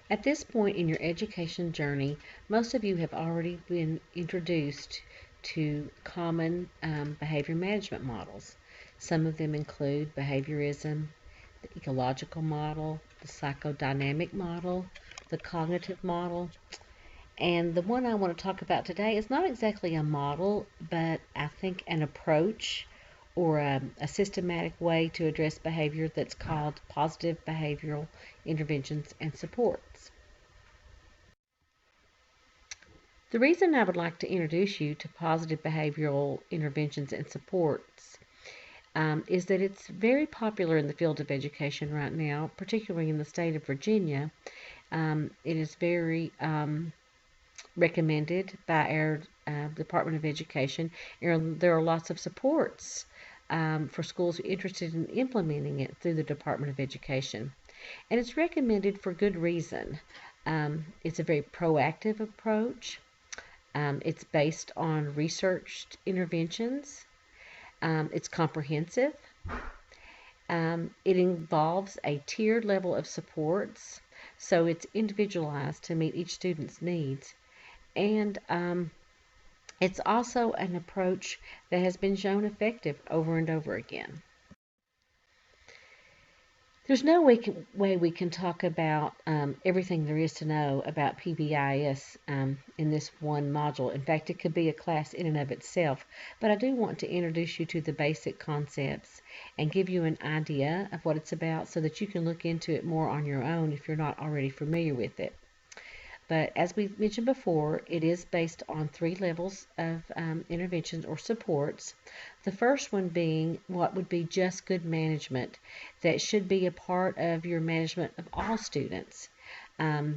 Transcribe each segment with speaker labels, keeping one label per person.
Speaker 1: At this point in your education journey, most of you have already been introduced to common behavior management models. Some of them include behaviorism, the ecological model, the psychodynamic model, the cognitive model, and the one I want to talk about today is not exactly a model, but I think an approach or a systematic way to address behavior that's called positive behavioral interventions and supports. The reason I would like to introduce you to positive behavioral interventions and supports is that it's very popular in the field of education right now, particularly in the state of Virginia. It is very recommended by our Department of Education. There are lots of supports for schools interested in implementing it through the Department of Education. And it's recommended for good reason. It's a very proactive approach. It's based on researched interventions. It's comprehensive. It involves a tiered level of supports, so it's individualized to meet each student's needs. And it's also an approach that has been shown effective over and over again. There's no way we can talk about everything there is to know about PBIS in this one module. In fact, it could be a class in and of itself. But I do want to introduce you to the basic concepts and give you an idea of what it's about so that you can look into it more on your own if you're not already familiar with it. But as we mentioned before, it is based on three levels of interventions or supports. The first one being what would be just good management that should be a part of your management of all students.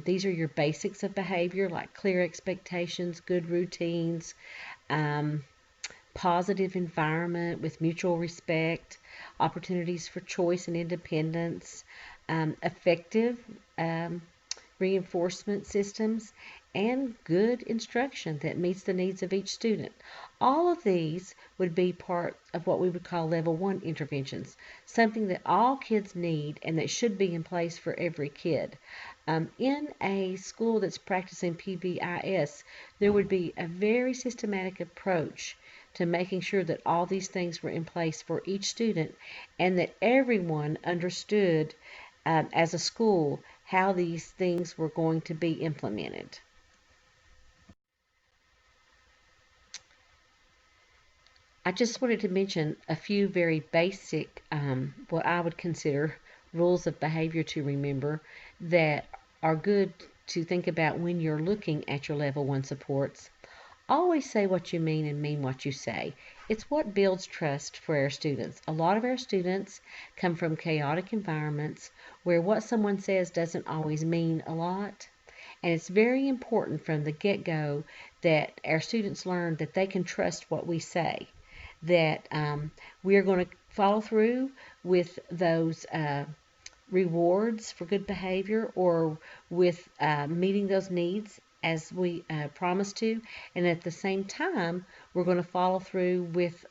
Speaker 1: These are your basics of behavior like clear expectations, good routines, positive environment with mutual respect, opportunities for choice and independence, effective reinforcement systems, and good instruction that meets the needs of each student. All of these would be part of what we would call level 1 interventions, something that all kids need and that should be in place for every kid. In a school that's practicing PBIS, there would be a very systematic approach to making sure that all these things were in place for each student and that everyone understood as a school how these things were going to be implemented. I just wanted to mention a few very basic, what I would consider rules of behavior to remember that are good to think about when you're looking at your level 1 supports. Always say what you mean and mean what you say. It's what builds trust for our students. A lot of our students come from chaotic environments where what someone says doesn't always mean a lot. And it's very important from the get-go that our students learn that they can trust what we say, that we are going to follow through with those rewards for good behavior or with meeting those needs as we promised to, and at the same time we're going to follow through with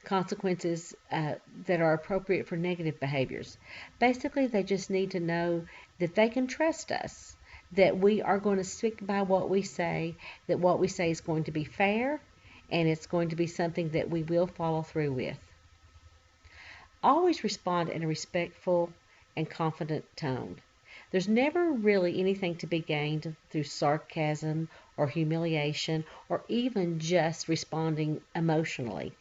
Speaker 1: consequences that are appropriate for negative behaviors. Basically, they just need to know that they can trust us, that we are going to stick by what we say, that what we say is going to be fair, and it's going to be something that we will follow through with. Always respond in a respectful and confident tone. There's never really anything to be gained through sarcasm or humiliation or even just responding emotionally.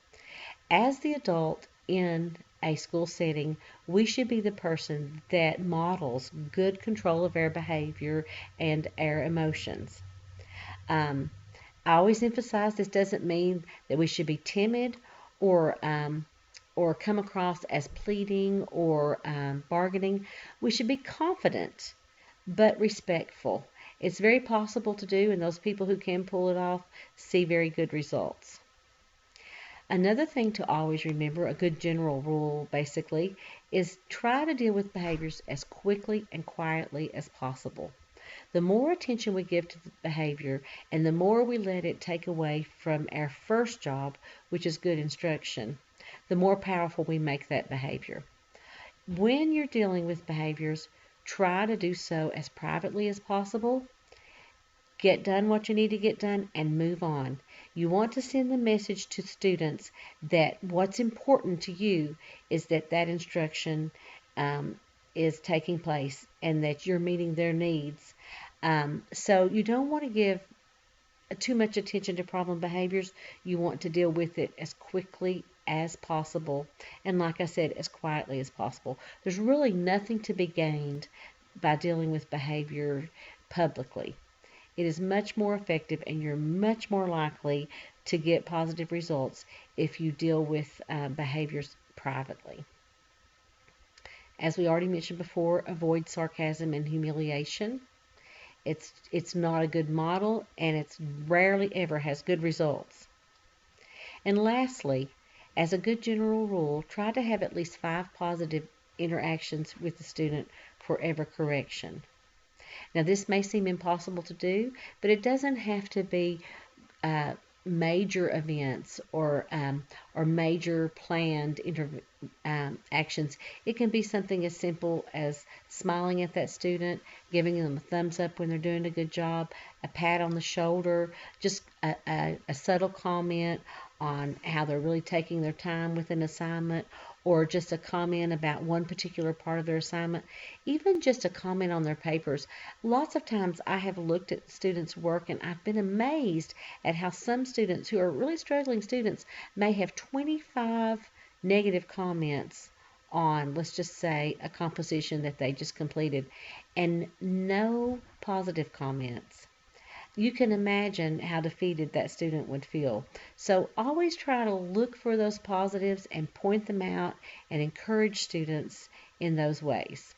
Speaker 1: As the adult in a school setting, we should be the person that models good control of our behavior and our emotions. I always emphasize this doesn't mean that we should be timid or come across as pleading or bargaining. We should be confident but respectful. It's very possible to do, and those people who can pull it off see very good results. Another thing to always remember, a good general rule basically, is try to deal with behaviors as quickly and quietly as possible. The more attention we give to the behavior and the more we let it take away from our first job, which is good instruction, the more powerful we make that behavior. When you're dealing with behaviors, Try to do so as privately as possible. Get done what you need to get done and move on. You want to send the message to students that what's important to you is that instruction is taking place and that you're meeting their needs. So you don't want to give too much attention to problem behaviors. You want to deal with it as quickly as possible, and like I said, as quietly as possible. There's really nothing to be gained by dealing with behavior publicly. It is much more effective, and you're much more likely to get positive results if you deal with behaviors privately. As we already mentioned before, avoid sarcasm and humiliation. It's not a good model, and it's rarely ever has good results. And lastly, as a good general rule, try to have at least 5 positive interactions with the student for every correction. Now, this may seem impossible to do, but it doesn't have to be major events or major planned actions. It can be something as simple as smiling at that student, giving them a thumbs up when they're doing a good job, a pat on the shoulder, just a subtle comment on how they're really taking their time with an assignment, or just a comment about one particular part of their assignment, even just a comment on their papers. Lots of times I have looked at students' work and I've been amazed at how some students who are really struggling students may have 25 negative comments on, let's just say, a composition that they just completed, and no positive comments. You can imagine how defeated that student would feel. So always try to look for those positives and point them out and encourage students in those ways.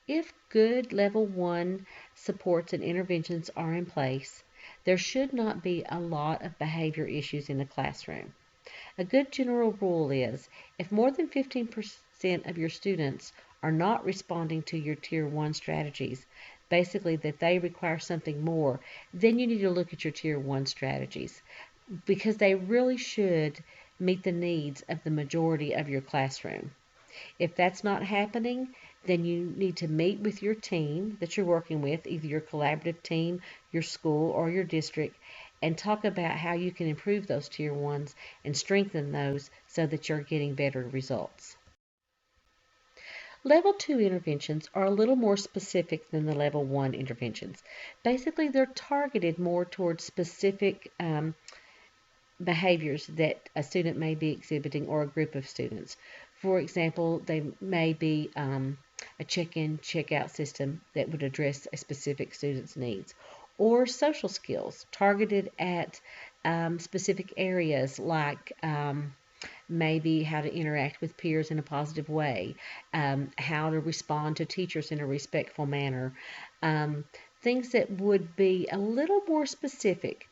Speaker 1: If good level 1 supports and interventions are in place, there should not be a lot of behavior issues in the classroom. A good general rule is if more than 15% of your students are not responding to your Tier 1 strategies, basically that they require something more, then you need to look at your Tier 1 strategies, because they really should meet the needs of the majority of your classroom. If that's not happening, then you need to meet with your team that you're working with, either your collaborative team, your school, or your district, and talk about how you can improve those Tier 1s and strengthen those so that you're getting better results. Level 2 interventions are a little more specific than the Level 1 interventions. Basically, they're targeted more towards specific behaviors that a student may be exhibiting or a group of students. For example, they may be a check-in, check-out system that would address a specific student's needs, or social skills targeted at specific areas like maybe how to interact with peers in a positive way, how to respond to teachers in a respectful manner, things that would be a little more specific.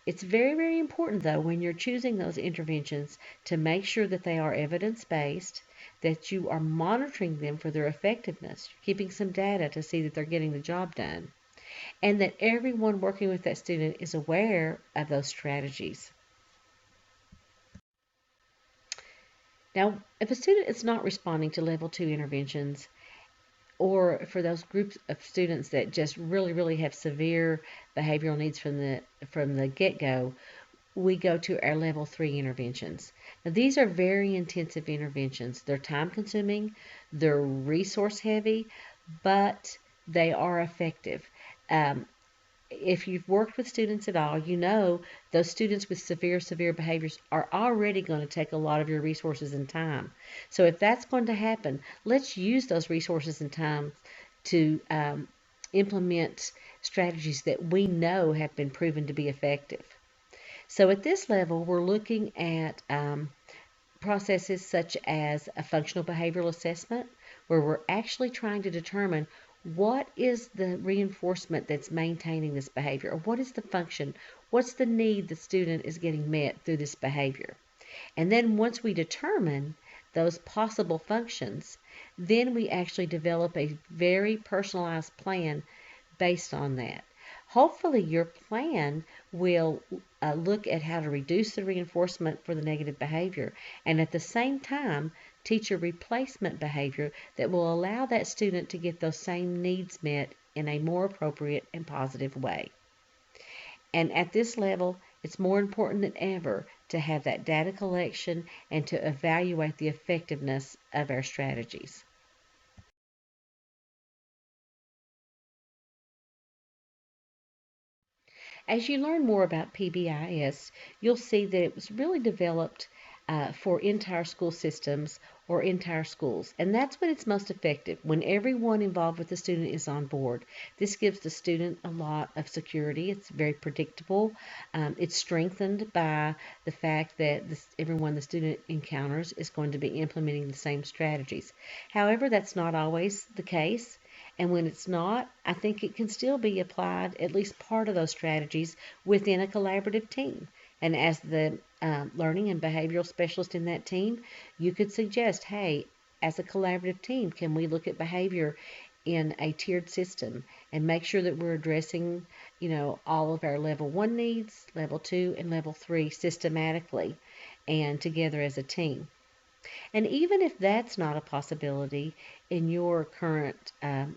Speaker 1: It's very, very important, though, when you're choosing those interventions to make sure that they are evidence-based, that you are monitoring them for their effectiveness, keeping some data to see that they're getting the job done, and that everyone working with that student is aware of those strategies. Now, if a student is not responding to Level 2 interventions, or for those groups of students that just really have severe behavioral needs from the get-go, we go to our Level 3 interventions. Now, these are very intensive interventions. They're time-consuming, they're resource-heavy, but they are effective. If you've worked with students at all, you know those students with severe behaviors are already going to take a lot of your resources and time. So if that's going to happen, let's use those resources and time to implement strategies that we know have been proven to be effective. So at this level, we're looking at processes such as a functional behavioral assessment, where we're actually trying to determine what is the reinforcement that's maintaining this behavior, or what is the function, what's the need the student is getting met through this behavior. And then once we determine those possible functions, then we actually develop a very personalized plan based on that. Hopefully your plan will look at how to reduce the reinforcement for the negative behavior, and at the same time teach a replacement behavior that will allow that student to get those same needs met in a more appropriate and positive way. And at this level, it's more important than ever to have that data collection and to evaluate the effectiveness of our strategies. As you learn more about PBIS, you'll see that it was really developed for entire school systems or entire schools. And that's when it's most effective, when everyone involved with the student is on board. This gives the student a lot of security. It's very predictable. It's strengthened by the fact that everyone the student encounters is going to be implementing the same strategies. However, that's not always the case. And when it's not, I think it can still be applied, at least part of those strategies, within a collaborative team. And as the learning and behavioral specialist in that team, you could suggest, hey, as a collaborative team, can we look at behavior in a tiered system and make sure that we're addressing, all of our level 1 needs, level 2, and level 3 systematically and together as a team. And even if that's not a possibility in your current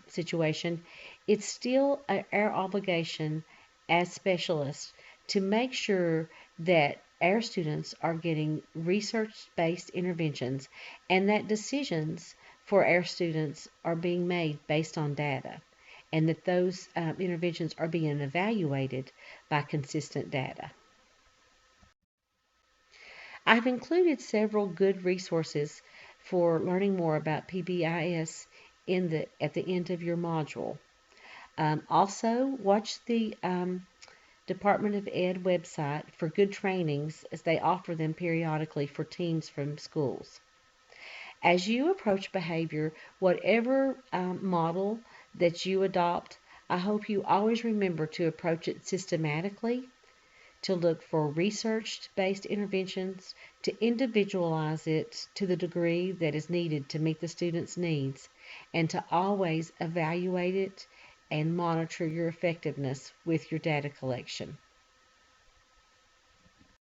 Speaker 1: situation, it's still our obligation as specialists to make sure that our students are getting research-based interventions and that decisions for our students are being made based on data and that those interventions are being evaluated by consistent data. I've included several good resources for learning more about PBIS at the end of your module. Also, watch the Department of Ed website for good trainings as they offer them periodically for teams from schools. As you approach behavior, whatever model that you adopt, I hope you always remember to approach it systematically, to look for research-based interventions, to individualize it to the degree that is needed to meet the student's needs, and to always evaluate it and monitor your effectiveness with your data collection.